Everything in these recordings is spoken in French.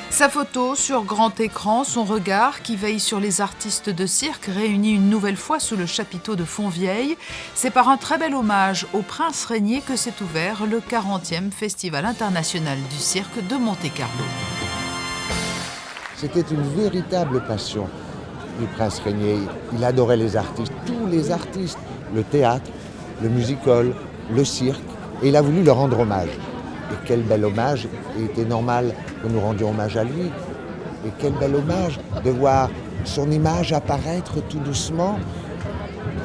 Sa photo sur grand écran, son regard qui veille sur les artistes de cirque réunis une nouvelle fois sous le chapiteau de Fontvieille, c'est par un très bel hommage au prince régnier que s'est ouvert le 40e Festival international du cirque de Monte-Carlo. C'était une véritable passion du prince régnier. Il adorait les artistes, tous les artistes, le théâtre, le music-hall, le cirque, et il a voulu leur rendre hommage. Et quel bel hommage, il était normal que nous rendions hommage à lui. Et quel bel hommage de voir son image apparaître tout doucement.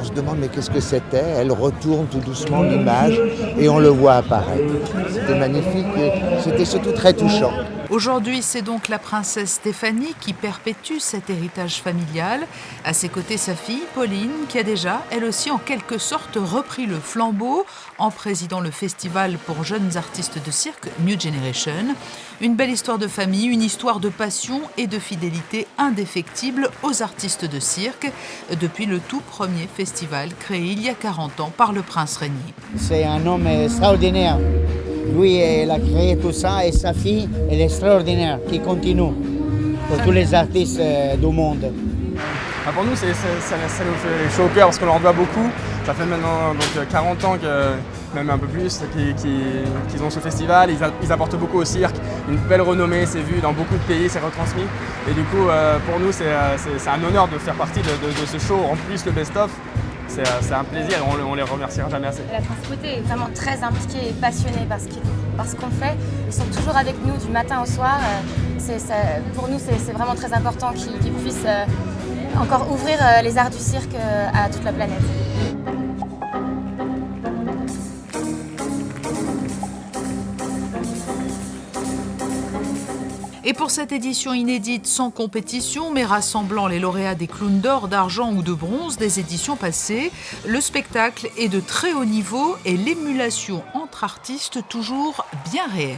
On se demande mais qu'est-ce que c'était? Elle retourne tout doucement l'image et on le voit apparaître. C'était magnifique et c'était surtout très touchant. Aujourd'hui, c'est donc la princesse Stéphanie qui perpétue cet héritage familial. À ses côtés, sa fille, Pauline, qui a déjà, elle aussi, en quelque sorte, repris le flambeau en présidant le festival pour jeunes artistes de cirque New Generation. Une belle histoire de famille, une histoire de passion et de fidélité indéfectible aux artistes de cirque depuis le tout premier festival créé il y a 40 ans par le prince régnier. C'est un homme extraordinaire. Lui, il a créé tout ça et sa fille, elle est extraordinaire, qui continue pour tous les artistes du monde. Pour nous, ça nous fait chaud au cœur parce qu'on leur doit beaucoup. Ça fait maintenant donc, 40 ans, même un peu plus, qu'ils ont ce festival. Ils apportent beaucoup au cirque, une belle renommée, c'est vu dans beaucoup de pays, c'est retransmis. Et du coup, pour nous, c'est un honneur de faire partie de ce show. En plus, le best-of. C'est un plaisir, on les remerciera jamais assez. La principauté est vraiment très impliquée et passionnée par ce qu'on fait. Ils sont toujours avec nous du matin au soir. Pour nous, c'est vraiment très important qu'ils puissent encore ouvrir les arts du cirque à toute la planète. Et pour cette édition inédite sans compétition, mais rassemblant les lauréats des clowns d'or, d'argent ou de bronze des éditions passées, le spectacle est de très haut niveau et l'émulation entre artistes toujours bien réelle.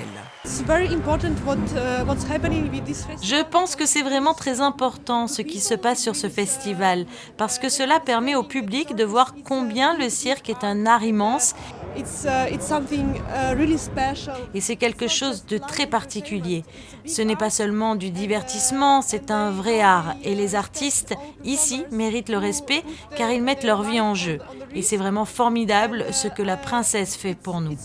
Je pense que c'est vraiment très important ce qui se passe sur ce festival, parce que cela permet au public de voir combien le cirque est un art immense. Et c'est quelque chose de très particulier. Ce n'est pas seulement du divertissement, c'est un vrai art. Et les artistes, ici, méritent le respect car ils mettent leur vie en jeu. Et c'est vraiment formidable ce que la princesse fait pour nous.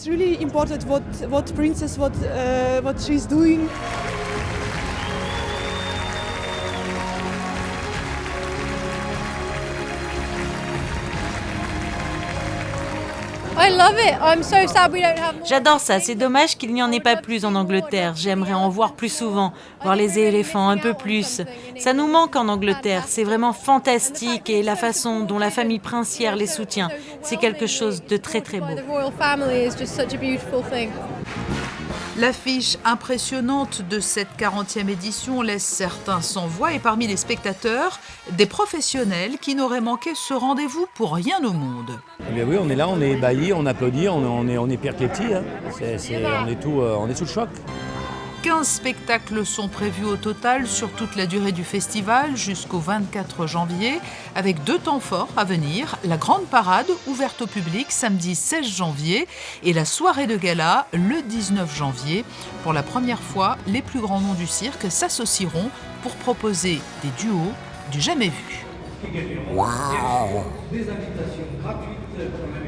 J'adore ça, c'est dommage qu'il n'y en ait pas plus en Angleterre. J'aimerais en voir plus souvent, voir les éléphants un peu plus. Ça nous manque en Angleterre, c'est vraiment fantastique et la façon dont la famille princière les soutient, c'est quelque chose de très très beau. L'affiche impressionnante de cette 40e édition laisse certains sans voix et parmi les spectateurs, des professionnels qui n'auraient manqué ce rendez-vous pour rien au monde. Eh bien oui, on est là, on est ébahis, on applaudit, on est pire que les petits. Hein. On est sous le choc. 15 spectacles sont prévus au total sur toute la durée du festival jusqu'au 24 janvier, avec 2 temps forts à venir, la grande parade ouverte au public samedi 16 janvier et la soirée de gala le 19 janvier. Pour la première fois, les plus grands noms du cirque s'associeront pour proposer des duos du jamais vu. Waouh!